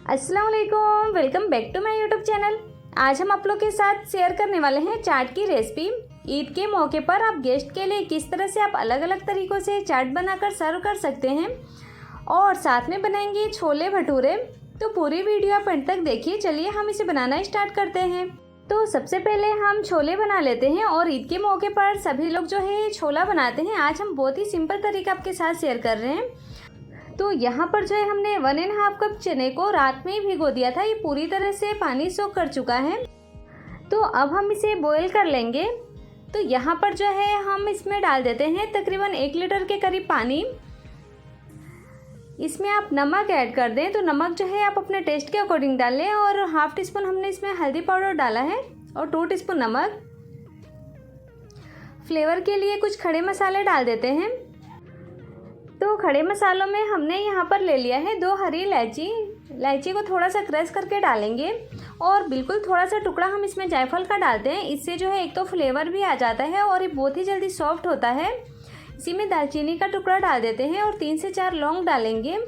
अस्सलाम वालेकुम, welcome back to my YouTube channel. आज हम आप लोग के साथ शेयर करने वाले हैं चाट की रेसिपी। ईद के मौके पर आप गेस्ट के लिए किस तरह से आप अलग अलग तरीक़ों से चाट बनाकर सर्व कर सकते हैं और साथ में बनाएंगे छोले भटूरे। तो पूरी वीडियो आप अंत तक देखिए। चलिए हम इसे बनाना स्टार्ट करते हैं। तो सबसे पहले हम छोले बना लेते हैं और ईद के मौके पर सभी लोग जो है छोला बनाते हैं। आज हम बहुत ही सिंपल तरीका आपके साथ शेयर कर रहे हैं। तो यहाँ पर जो है हमने 1.5 कप चने को रात में ही भिगो दिया था। ये पूरी तरह से पानी सोख कर चुका है। तो अब हम इसे बॉईल कर लेंगे। तो यहाँ पर जो है हम इसमें डाल देते हैं तकरीबन 1 लीटर के करीब पानी। इसमें आप नमक ऐड कर दें। तो नमक जो है आप अपने टेस्ट के अकॉर्डिंग डाल लें और हाफ़ टी स्पून हमने इसमें हल्दी पाउडर डाला है और 2 टीस्पून नमक। फ्लेवर के लिए कुछ खड़े मसाले डाल देते हैं। तो खड़े मसालों में हमने यहाँ पर ले लिया है 2 हरी इलायची को थोड़ा सा क्रश करके डालेंगे और बिल्कुल थोड़ा सा टुकड़ा हम इसमें जायफल का डालते हैं। इससे जो है एक तो फ्लेवर भी आ जाता है और ये बहुत ही जल्दी सॉफ्ट होता है। इसी में दालचीनी का टुकड़ा डाल देते हैं और 3 से 4 लौंग डालेंगे।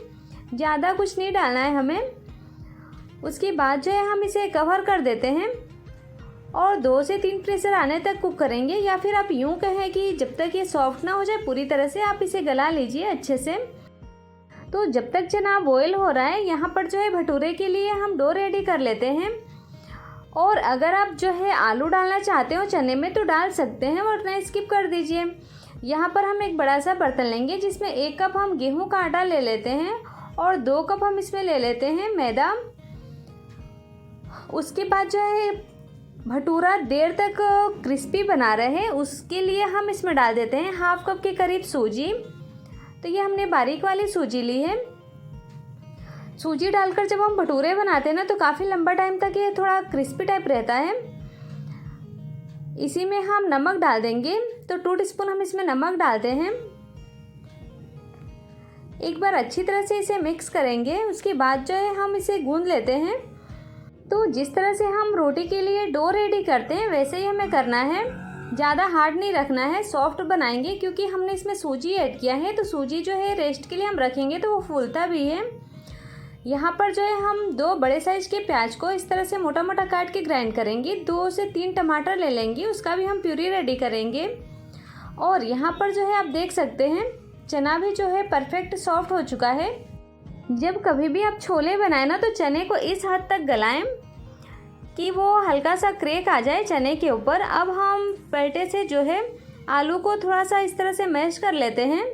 ज़्यादा कुछ नहीं डालना है हमें। उसके बाद जो है हम इसे कवर कर देते हैं और 2 से 3 प्रेशर आने तक कुक करेंगे, या फिर आप यूँ कहें कि जब तक ये सॉफ्ट ना हो जाए पूरी तरह से आप इसे गला लीजिए अच्छे से। तो जब तक चना बॉयल हो रहा है यहाँ पर जो है भटूरे के लिए हम डो रेडी कर लेते हैं। और अगर आप जो है आलू डालना चाहते हो चने में तो डाल सकते हैं, वरना स्किप कर दीजिए। यहाँ पर हम एक बड़ा सा बर्तन लेंगे जिसमें 1 कप हम गेहूँ का आटा ले लेते हैं और 2 कप हम इसमें ले लेते हैं मैदा। उसके बाद जो है भटूरा देर तक क्रिस्पी बना रहे उसके लिए हम इसमें डाल देते हैं हाफ़ कप के करीब सूजी। तो ये हमने बारीक वाली सूजी ली है। सूजी डालकर जब हम भटूरे बनाते हैं ना तो काफ़ी लंबा टाइम तक ये थोड़ा क्रिस्पी टाइप रहता है। इसी में हम नमक डाल देंगे। तो 2 टीस्पून हम इसमें नमक डालते हैं। एक बार अच्छी तरह से इसे मिक्स करेंगे। उसके बाद जो है हम इसे गूंद लेते हैं। तो जिस तरह से हम रोटी के लिए डो रेडी करते हैं वैसे ही हमें करना है। ज़्यादा हार्ड नहीं रखना है, सॉफ्ट बनाएंगे क्योंकि हमने इसमें सूजी ऐड किया है। तो सूजी जो है रेस्ट के लिए हम रखेंगे तो वो फूलता भी है। यहाँ पर जो है हम 2 बड़े साइज़ के प्याज को इस तरह से मोटा मोटा काट के ग्राइंड करेंगे। 2 से 3 टमाटर ले लेंगे, उसका भी हम प्यूरी रेडी करेंगे। और यहाँ पर जो है आप देख सकते हैं चना भी जो है परफेक्ट सॉफ्ट हो चुका है। जब कभी भी आप छोले बनाएं ना तो चने को इस हद तक गलाएं कि वो हल्का सा क्रैक आ जाए चने के ऊपर। अब हम पलटे से जो है आलू को थोड़ा सा इस तरह से मैश कर लेते हैं।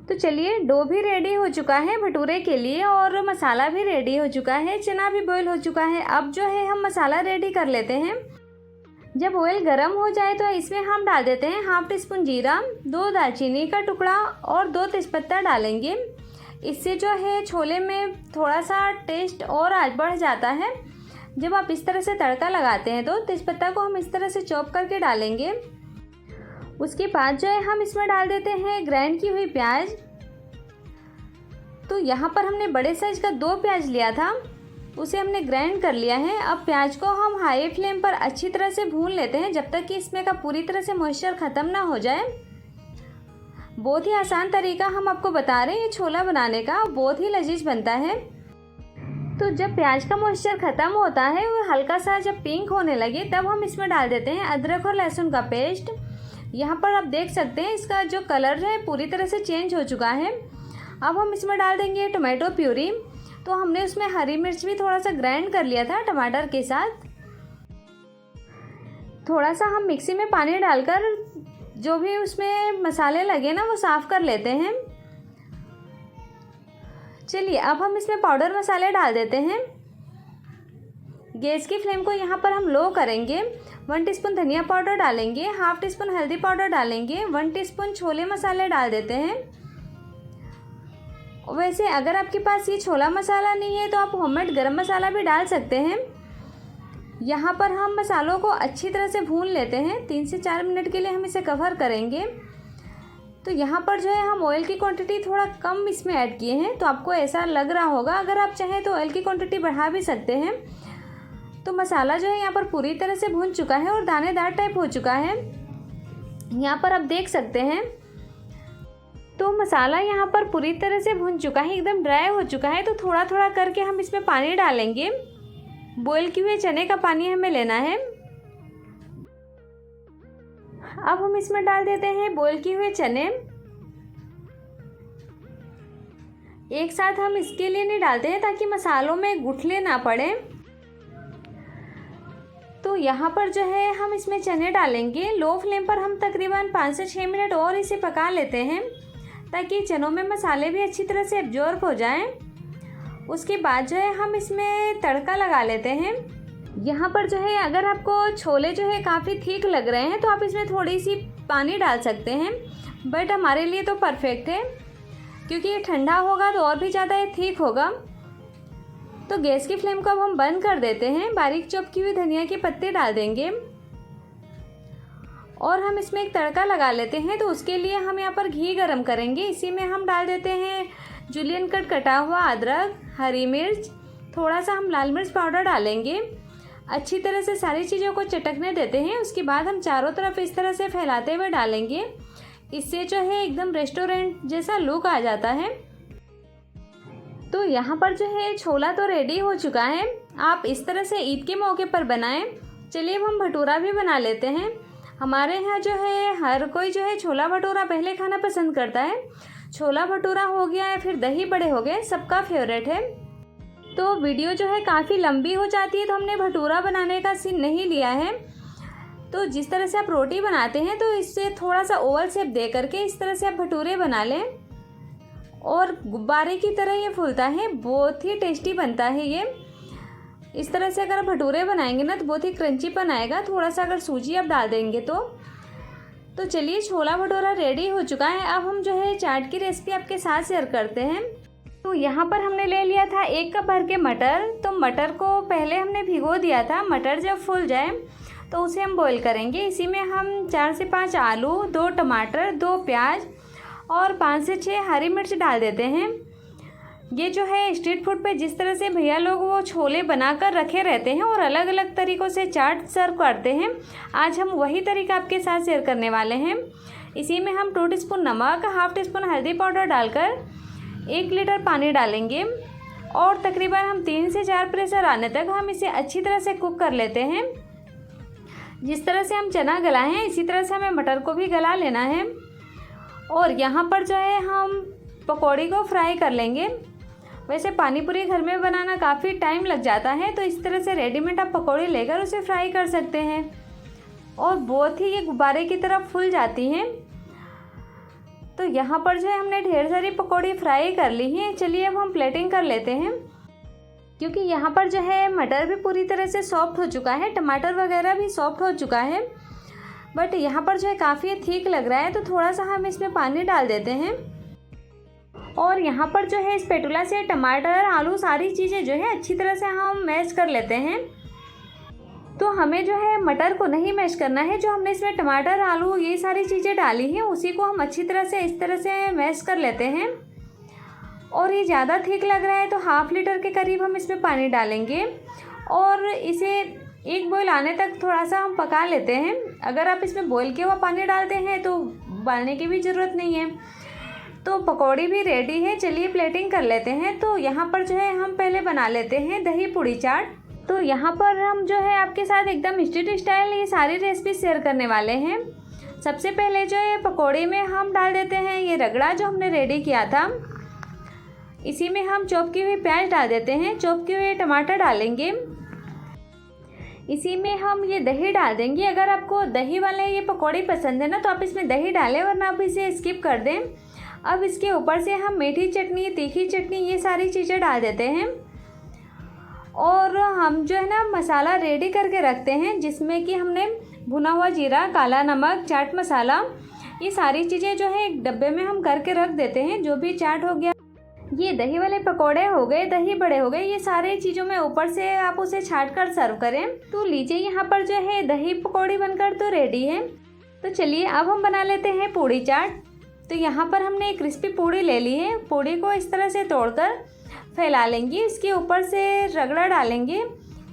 तो चलिए डो भी रेडी हो चुका है भटूरे के लिए और मसाला भी रेडी हो चुका है, चना भी बॉईल हो चुका है। अब जो है हम मसाला रेडी कर लेते हैं। जब ऑयल गर्म हो जाए तो इसमें हम डाल देते हैं हाफ़ टी स्पून जीरा, 2 दालचीनी का टुकड़ा और 2 तेज़पत्ता डालेंगे। इससे जो है छोले में थोड़ा सा टेस्ट और आज बढ़ जाता है। जब आप इस तरह से तड़का लगाते हैं तो तेज़पत्ता को हम इस तरह से चॉप करके डालेंगे। उसके बाद जो है हम इसमें डाल देते हैं ग्राइंड की हुई प्याज। तो यहाँ पर हमने बड़े साइज़ का 2 प्याज लिया था, उसे हमने ग्राइंड कर लिया है। अब प्याज को हम हाई फ्लेम पर अच्छी तरह से भून लेते हैं जब तक कि इसमें का पूरी तरह से मॉइस्चर ख़त्म ना हो जाए। बहुत ही आसान तरीका हम आपको बता रहे हैं ये छोला बनाने का, बहुत ही लजीज बनता है। तो जब प्याज का मॉइस्चर ख़त्म होता है वो हल्का सा जब पिंक होने लगे तब हम इसमें डाल देते हैं अदरक और लहसुन का पेस्ट। यहाँ पर आप देख सकते हैं इसका जो कलर है पूरी तरह से चेंज हो चुका है। अब हम इसमें डाल देंगे टोमेटो प्यूरी। तो हमने उसमें हरी मिर्च भी थोड़ा सा ग्राइंड कर लिया था टमाटर के साथ। थोड़ा सा हम मिक्सी में पानी डालकर जो भी उसमें मसाले लगे ना वो साफ़ कर लेते हैं। चलिए अब हम इसमें पाउडर मसाले डाल देते हैं। गैस की फ्लेम को यहाँ पर हम लो करेंगे। 1 टीस्पून धनिया पाउडर डालेंगे, हाफ़ टी स्पून हल्दी पाउडर डालेंगे, 1 टीस्पून छोले मसाले डाल देते हैं। वैसे अगर आपके पास ये छोला मसाला नहीं है तो आप होममेड गरम मसाला भी डाल सकते हैं। यहाँ पर हम मसालों को अच्छी तरह से भून लेते हैं। 3 से 4 मिनट के लिए हम इसे कवर करेंगे। तो यहाँ पर जो है हम ऑयल की क्वांटिटी थोड़ा कम इसमें ऐड किए हैं, तो आपको ऐसा लग रहा होगा। अगर आप चाहें तो ऑयल की क्वांटिटी बढ़ा भी सकते हैं। तो मसाला जो है यहाँ पर पूरी तरह से भून चुका है और दानेदार टाइप हो चुका है। यहाँ पर आप देख सकते हैं तो मसाला यहाँ पर पूरी तरह से भुन चुका है, एकदम ड्राई हो चुका है। तो थोड़ा थोड़ा करके हम इसमें पानी डालेंगे। बॉईल किए हुए चने का पानी हमें लेना है। अब हम इसमें डाल देते हैं बॉईल किए हुए चने। एक साथ हम इसके लिए नहीं डालते हैं ताकि मसालों में गुठली ना पड़े। तो यहाँ पर जो है हम इसमें चने डालेंगे। लो फ्लेम पर हम तकरीबन 5 से 6 मिनट और इसे पका लेते हैं ताकि चनों में मसाले भी अच्छी तरह से एब्जॉर्ब हो जाएं। उसके बाद जो है हम इसमें तड़का लगा लेते हैं। यहाँ पर जो है अगर आपको छोले जो है काफ़ी ठीक लग रहे हैं तो आप इसमें थोड़ी सी पानी डाल सकते हैं, बट हमारे लिए तो परफेक्ट है क्योंकि ये ठंडा होगा तो और भी ज़्यादा ये ठीक होगा। तो गैस की फ्लेम को अब हम बंद कर देते हैं। बारीक चॉप की हुई धनिया के पत्ते डाल देंगे और हम इसमें एक तड़का लगा लेते हैं। तो उसके लिए हम यहाँ पर घी गरम करेंगे। इसी में हम डाल देते हैं जूलियन कट कटा हुआ अदरक, हरी मिर्च, थोड़ा सा हम लाल मिर्च पाउडर डालेंगे। अच्छी तरह से सारी चीज़ों को चटकने देते हैं। उसके बाद हम चारों तरफ इस तरह से फैलाते हुए डालेंगे। इससे जो है एकदम रेस्टोरेंट जैसा लुक आ जाता है। तो यहाँ पर जो है छोला तो रेडी हो चुका है। आप इस तरह से ईद के मौके पर बनाएं। चलिए अब हम भटूरा भी बना लेते हैं। हमारे यहाँ जो है हर कोई जो है छोला भटूरा पहले खाना पसंद करता है। छोला भटूरा हो गया या फिर दही बड़े हो गए, सबका फेवरेट है। तो वीडियो जो है काफ़ी लंबी हो जाती है तो हमने भटूरा बनाने का सीन नहीं लिया है। तो जिस तरह से आप रोटी बनाते हैं तो इससे थोड़ा सा ओवल शेप दे करके इस तरह से आप भटूरे बना लें और गुब्बारे की तरह ये फूलता है, बहुत ही टेस्टी बनता है ये। इस तरह से अगर भटूरे बनाएंगे ना तो बहुत ही क्रंचीपन आएगा। थोड़ा सा अगर सूजी आप डाल देंगे तो चलिए छोला भटूरा रेडी हो चुका है। अब हम जो है चाट की रेसिपी आपके साथ शेयर करते हैं। तो यहाँ पर हमने ले लिया था 1 कप भर के मटर। तो मटर को पहले हमने भिगो दिया था। मटर जब फूल जाए तो उसे हम बॉईल करेंगे। इसी में हम 4 से 5 आलू, 2 टमाटर, 2 प्याज और 5 से 6 हरी मिर्च डाल देते हैं। ये जो है स्ट्रीट फूड पे जिस तरह से भैया लोग वो छोले बनाकर रखे रहते हैं और अलग अलग तरीक़ों से चाट सर्व करते हैं, आज हम वही तरीका आपके साथ शेयर करने वाले हैं। इसी में हम 2 टीस्पून नमक, हाफ टीस्पून हल्दी पाउडर डालकर 1 लीटर पानी डालेंगे और तकरीबन हम 3 से 4 प्रेशर आने तक हम इसे अच्छी तरह से कुक कर लेते हैं। जिस तरह से हम चना गलाए हैं इसी तरह से हमें मटर को भी गला लेना है। और यहाँ पर जो है हम पकौड़ी को फ्राई कर लेंगे। वैसे पानी पूरी घर में बनाना काफ़ी टाइम लग जाता है, तो इस तरह से रेडीमेड आप पकौड़ी लेकर उसे फ्राई कर सकते हैं और बहुत ही ये गुब्बारे की तरह फूल जाती हैं। तो यहाँ पर जो है हमने ढेर सारी पकौड़ी फ्राई कर ली हैं। चलिए अब हम प्लेटिंग कर लेते हैं। क्योंकि यहाँ पर जो है मटर भी पूरी तरह से सॉफ्ट हो चुका है, टमाटर वगैरह भी सॉफ्ट हो चुका है, बट यहाँ पर जो है काफ़ी ठीक लग रहा है। तो थोड़ा सा हम इसमें पानी डाल देते हैं और यहाँ पर जो है स्पैटुला से टमाटर, आलू सारी चीज़ें जो है अच्छी तरह से हम मैश कर लेते हैं। तो हमें जो है मटर को नहीं मैश करना है, जो हमने इसमें टमाटर, आलू ये सारी चीज़ें डाली हैं उसी को हम अच्छी तरह से इस तरह से मैश कर लेते हैं। और ये ज़्यादा ठीक लग रहा है तो हाफ लीटर के करीब हम इसमें पानी डालेंगे और इसे 1 बॉयल आने तक थोड़ा सा हम पका लेते हैं। अगर आप इसमें बॉयल किया हुआ पानी डालते हैं तो उबालने की भी ज़रूरत नहीं है। तो पकौड़ी भी रेडी है। चलिए प्लेटिंग कर लेते हैं। तो यहाँ पर जो है हम पहले बना लेते हैं दही पूड़ी चाट। तो यहाँ पर हम जो है आपके साथ एकदम स्ट्रीट स्टाइल ये सारी रेसिपी शेयर करने वाले हैं। सबसे पहले जो है पकौड़ी में हम डाल देते हैं ये रगड़ा जो हमने रेडी किया था। इसी में हम चॉप की हुई प्याज डाल देते हैं, चॉप किए हुए टमाटर डालेंगे। इसी में हम ये दही डाल देंगे। अगर आपको दही वाले ये पकौड़ी पसंद है ना तो आप इसमें दही डालें, वरना आप इसे स्किप कर दें। अब इसके ऊपर से हम मीठी चटनी, तीखी चटनी ये सारी चीज़ें डाल देते हैं और हम जो है ना मसाला रेडी करके रखते हैं, जिसमें कि हमने भुना हुआ जीरा, काला नमक, चाट मसाला ये सारी चीज़ें जो है एक डब्बे में हम करके रख देते हैं। जो भी चाट हो गया, ये दही वाले पकोड़े हो गए, दही बड़े हो गए, ये सारे चीज़ों में ऊपर से आप उसे छाट कर सर्व करें। तो लीजिए यहाँ पर जो है दही पकौड़ी बनकर तो रेडी है। तो चलिए अब हम बना लेते हैं पूड़ी चाट। तो यहाँ पर हमने एक क्रिस्पी पूड़ी ले ली है। पूड़ी को इस तरह से तोड़कर फैला लेंगे, इसके ऊपर से रगड़ा डालेंगे।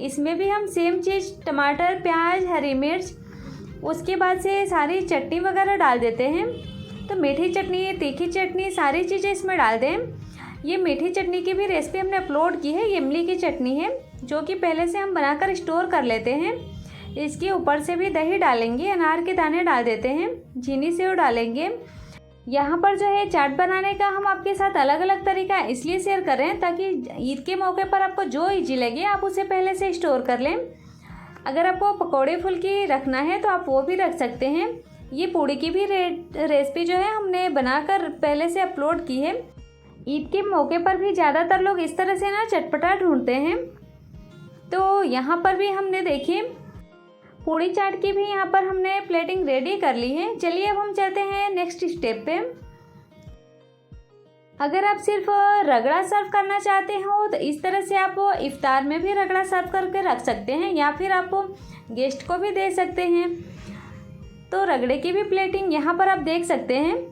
इसमें भी हम सेम चीज़ टमाटर, प्याज, हरी मिर्च, उसके बाद से सारी चटनी वगैरह डाल देते हैं। तो मीठी चटनी, तीखी चटनी, सारी चीज़ें इसमें डाल दें। ये मीठी चटनी की भी रेसिपी हमने अपलोड की है। ये इमली की चटनी है जो कि पहले से हम बनाकर स्टोर कर लेते हैं। इसके ऊपर से भी दही डालेंगे, अनार के दाने डाल देते हैं, चीनी सेव डालेंगे। यहाँ पर जो है चाट बनाने का हम आपके साथ अलग अलग तरीका इसलिए शेयर कर रहे हैं ताकि ईद के मौके पर आपको जो ईजी लगे आप उसे पहले से स्टोर कर लें। अगर आपको पकौड़े फुल्की रखना है तो आप वो भी रख सकते हैं। ये पूड़ी की भी रेसिपी जो है हमने बनाकर पहले से अपलोड की है। ईद के मौके पर भी ज़्यादातर लोग इस तरह से ना चटपटा ढूंढते हैं। तो यहाँ पर भी हमने देखिए पूड़ी चाट की भी यहाँ पर हमने प्लेटिंग रेडी कर ली है। चलिए अब हम चलते हैं नेक्स्ट स्टेप पे। अगर आप सिर्फ रगड़ा सर्व करना चाहते हो तो इस तरह से आप इफ्तार में भी रगड़ा सर्व करके रख सकते हैं या फिर आप गेस्ट को भी दे सकते हैं। तो रगड़े की भी प्लेटिंग यहाँ पर आप देख सकते हैं।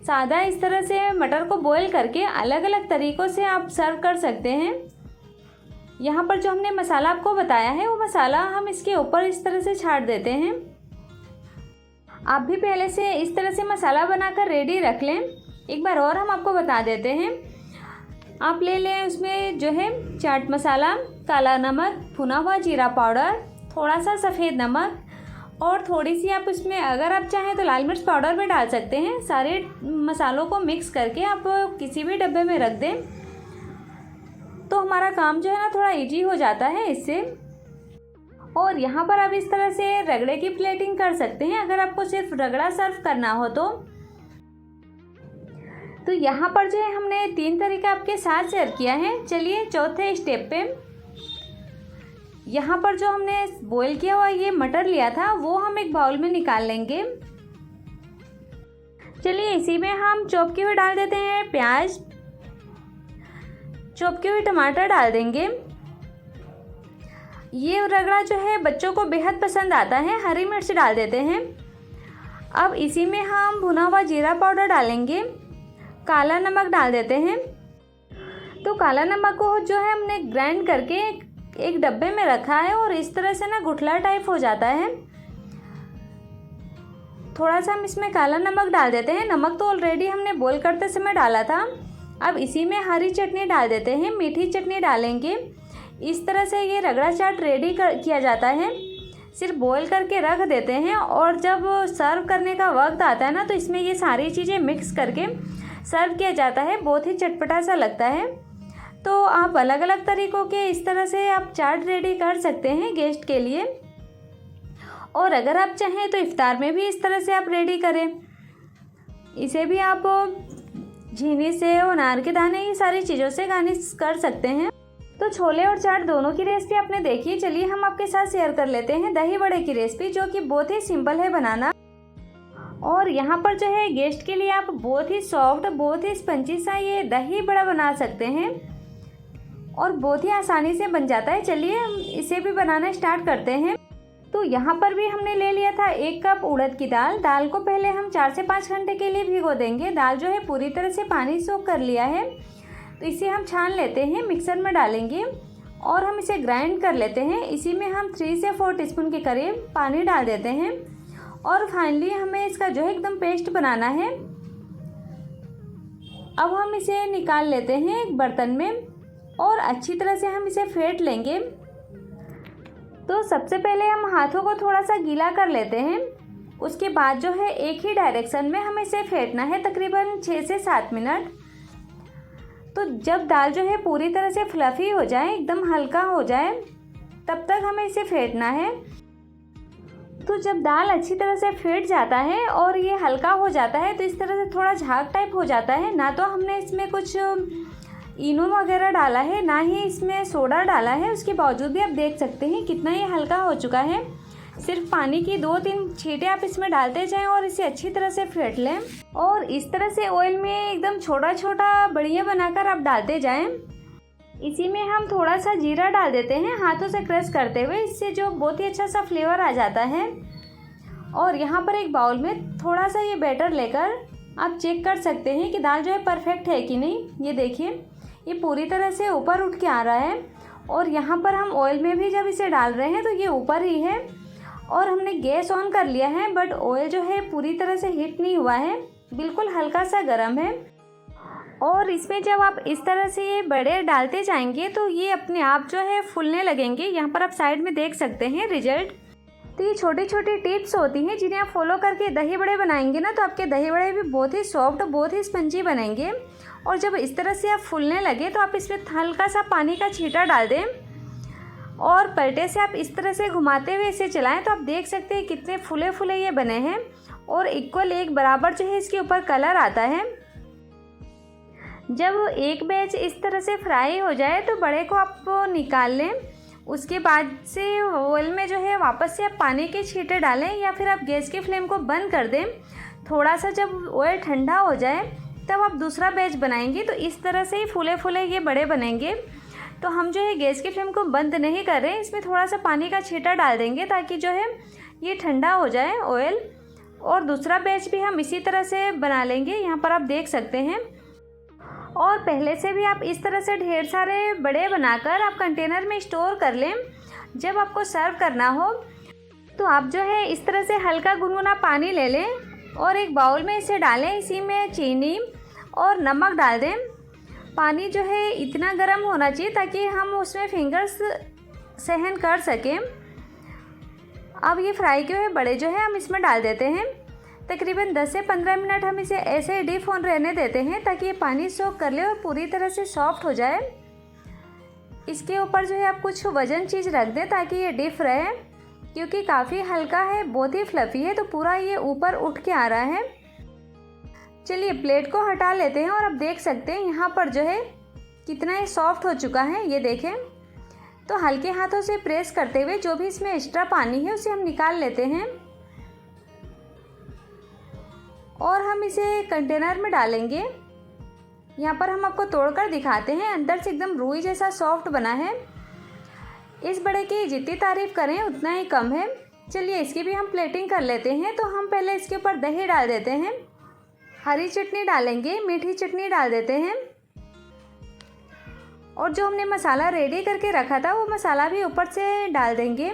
सादा इस तरह से मटर को बॉईल करके अलग अलग तरीक़ों से आप सर्व कर सकते हैं। यहाँ पर जो हमने मसाला आपको बताया है वो मसाला हम इसके ऊपर इस तरह से छाट देते हैं। आप भी पहले से इस तरह से मसाला बनाकर रेडी रख लें। एक बार और हम आपको बता देते हैं। आप ले लें उसमें जो है चाट मसाला, काला नमक, भुना हुआ जीरा पाउडर, थोड़ा सा सफ़ेद नमक और थोड़ी सी आप इसमें अगर आप चाहें तो लाल मिर्च पाउडर भी डाल सकते हैं। सारे मसालों को मिक्स करके आप किसी भी डब्बे में रख दें तो हमारा काम जो है ना थोड़ा इजी हो जाता है इससे। और यहाँ पर आप इस तरह से रगड़े की प्लेटिंग कर सकते हैं अगर आपको सिर्फ रगड़ा सर्व करना हो तो यहाँ पर जो है हमने 3 तरीका आपके साथ शेयर किया है। चलिए चौथे स्टेप पे। यहाँ पर जो हमने बॉईल किया हुआ ये मटर लिया था वो हम एक बाउल में निकाल लेंगे। चलिए इसी में हम चॉप किए हुए डाल देते हैं प्याज, चॉप किए हुए टमाटर डाल देंगे। ये रगड़ा जो है बच्चों को बेहद पसंद आता है। हरी मिर्च डाल देते हैं। अब इसी में हम भुना हुआ जीरा पाउडर डालेंगे, काला नमक डाल देते हैं। तो काला नमक को जो है हमने ग्राइंड करके एक डब्बे में रखा है और इस तरह से ना गुठला टाइप हो जाता है। थोड़ा सा हम इसमें काला नमक डाल देते हैं। नमक तो ऑलरेडी हमने बॉईल करते समय डाला था। अब इसी में हरी चटनी डाल देते हैं, मीठी चटनी डालेंगे। इस तरह से ये रगड़ा चाट रेडी किया जाता है। सिर्फ बॉईल करके रख देते हैं और जब सर्व करने का वक्त आता है ना तो इसमें ये सारी चीज़ें मिक्स करके सर्व किया जाता है। बहुत ही चटपटा सा लगता है। तो आप अलग अलग तरीक़ों के इस तरह से आप चाट रेडी कर सकते हैं गेस्ट के लिए। और अगर आप चाहें तो इफ्तार में भी इस तरह से आप रेडी करें। इसे भी आप झीनी से, अनार के दाने, ये सारी चीज़ों से गार्निश कर सकते हैं। तो छोले और चाट दोनों की रेसिपी आपने देखी। चलिए हम आपके साथ शेयर कर लेते हैं दही बड़े की रेसिपी, जो कि बहुत ही सिंपल है बनाना। और यहाँ पर जो है गेस्ट के लिए आप बहुत ही सॉफ्ट, बहुत ही स्पंजी सा ये दही बड़ा बना सकते हैं और बहुत ही आसानी से बन जाता है। चलिए हम इसे भी बनाना स्टार्ट करते हैं। तो यहाँ पर भी हमने ले लिया था 1 कप उड़द की दाल। दाल को पहले हम 4 से 5 घंटे के लिए भिगो देंगे। दाल जो है पूरी तरह से पानी सोख कर लिया है। तो इसे हम छान लेते हैं, मिक्सर में डालेंगे और हम इसे ग्राइंड कर लेते हैं। इसी में हम 3 से 4 टीस्पून के करीब पानी डाल देते हैं और फाइनली हमें इसका जो है एकदम पेस्ट बनाना है। अब हम इसे निकाल लेते हैं एक बर्तन में और अच्छी तरह से हम इसे फेंट लेंगे। तो सबसे पहले हम हाथों को थोड़ा सा गीला कर लेते हैं। उसके बाद जो है एक ही डायरेक्शन में हमें इसे फेंटना है तकरीबन 6 से 7 मिनट। तो जब दाल जो है पूरी तरह से फ्लफ़ी हो जाए, एकदम हल्का हो जाए, तब तक हमें इसे फेंटना है। तो जब दाल अच्छी तरह से फेंट जाता है और ये हल्का हो जाता है तो इस तरह से थोड़ा झाग टाइप हो जाता है। ना तो हमने इसमें कुछ इनो वगैरह डाला है, ना ही इसमें सोडा डाला है। उसके बावजूद भी आप देख सकते हैं कितना ये हल्का हो चुका है। सिर्फ पानी की 2-3 छींटे आप इसमें डालते जाएं और इसे अच्छी तरह से फेंट लें। और इस तरह से ऑयल में एकदम छोटा छोटा बढ़िया बनाकर आप डालते जाएं। इसी में हम थोड़ा सा जीरा डाल देते हैं हाथों से क्रश करते हुए। इससे जो बहुत ही अच्छा सा फ्लेवर आ जाता है। और यहाँ पर एक बाउल में थोड़ा सा ये बैटर लेकर आप चेक कर सकते हैं कि दाल जो है परफेक्ट है कि नहीं। ये देखिए ये पूरी तरह से ऊपर उठ के आ रहा है। और यहाँ पर हम ऑयल में भी जब इसे डाल रहे हैं तो ये ऊपर ही है। और हमने गैस ऑन कर लिया है, बट ऑयल जो है पूरी तरह से हीट नहीं हुआ है, बिल्कुल हल्का सा गर्म है। और इसमें जब आप इस तरह से ये बड़े डालते जाएंगे तो ये अपने आप जो है फूलने लगेंगे। यहाँ पर आप साइड में देख सकते हैं रिजल्ट। तो ये छोटी छोटी टिप्स होती हैं जिन्हें आप फॉलो करके दही बड़े बनाएंगे ना, तो आपके दही बड़े भी बहुत ही सॉफ्ट, बहुत ही स्पंजी बनेंगे। और जब इस तरह से आप फूलने लगे तो आप इसमें हल्का सा पानी का छींटा डाल दें और पलटे से आप इस तरह से घुमाते हुए इसे चलाएं, तो आप देख सकते हैं कितने फूले फूले ये बने हैं और इक्वल एक बराबर जो है इसके ऊपर कलर आता है। जब एक बैच इस तरह से फ्राई हो जाए तो बड़े को आप निकाल लें। उसके बाद से ऑयल में जो है वापस से आप पानी के छींटे डालें या फिर आप गैस की फ्लेम को बंद कर दें। थोड़ा सा जब ऑयल ठंडा हो जाए तब आप दूसरा बैच बनाएंगे, तो इस तरह से ही फूले फूले ये बड़े बनेंगे। तो हम जो है गैस की फ्लेम को बंद नहीं कर रहे हैं, इसमें थोड़ा सा पानी का छींटा डाल देंगे ताकि जो है ये ठंडा हो जाए ऑयल। और दूसरा बैच भी हम इसी तरह से बना लेंगे, यहाँ पर आप देख सकते हैं। और पहले से भी आप इस तरह से ढेर सारे बड़े बनाकर आप कंटेनर में स्टोर कर लें। जब आपको सर्व करना हो तो आप जो है इस तरह से हल्का गुनगुना पानी ले लें और एक बाउल में इसे डालें। इसी में चीनी और नमक डाल दें। पानी जो है इतना गर्म होना चाहिए ताकि हम उसमें फिंगर्स सहन कर सकें। अब ये फ्राई किए हुए बड़े जो है हम इसमें डाल देते हैं। तकरीबन 10 से 15 मिनट हम इसे ऐसे ही डीप ऑन रहने देते हैं ताकि ये पानी सोख कर ले और पूरी तरह से सॉफ्ट हो जाए। इसके ऊपर जो है आप कुछ वजन चीज़ रख दें ताकि ये डीप रहे, क्योंकि काफ़ी हल्का है, बहुत ही फ्लफ़ी है, तो पूरा ये ऊपर उठ के आ रहा है। चलिए प्लेट को हटा लेते हैं और आप देख सकते हैं यहाँ पर जो है कितना ये सॉफ्ट हो चुका है, ये देखें। तो हल्के हाथों से प्रेस करते हुए जो भी इसमें एक्स्ट्रा पानी है उसे हम निकाल लेते हैं और हम इसे कंटेनर में डालेंगे। यहाँ पर हम आपको तोड़कर दिखाते हैं, अंदर से एकदम रूई जैसा सॉफ्ट बना है। इस बड़े की जितनी तारीफ़ करें उतना ही कम है। चलिए इसकी भी हम प्लेटिंग कर लेते हैं। तो हम पहले इसके ऊपर दही डाल देते हैं, हरी चटनी डालेंगे, मीठी चटनी डाल देते हैं और जो हमने मसाला रेडी करके रखा था वो मसाला भी ऊपर से डाल देंगे।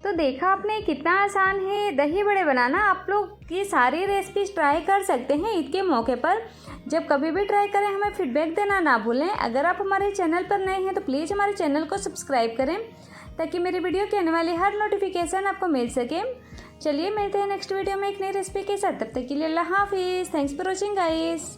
तो देखा आपने कितना आसान है दही बड़े बनाना। आप लोग ये सारी रेसिपीज ट्राई कर सकते हैं ईद के मौके पर। जब कभी भी ट्राई करें हमें फीडबैक देना ना भूलें। अगर आप हमारे चैनल पर नए हैं तो प्लीज़ हमारे चैनल को सब्सक्राइब करें ताकि मेरी वीडियो की आने वाली हर नोटिफिकेशन आपको मिल सके। चलिए मिलते हैं नेक्स्ट वीडियो में एक नई रेसिपी के साथ। तब तक के लिए अल्लाह हाफिज़। Thanks for watching guys.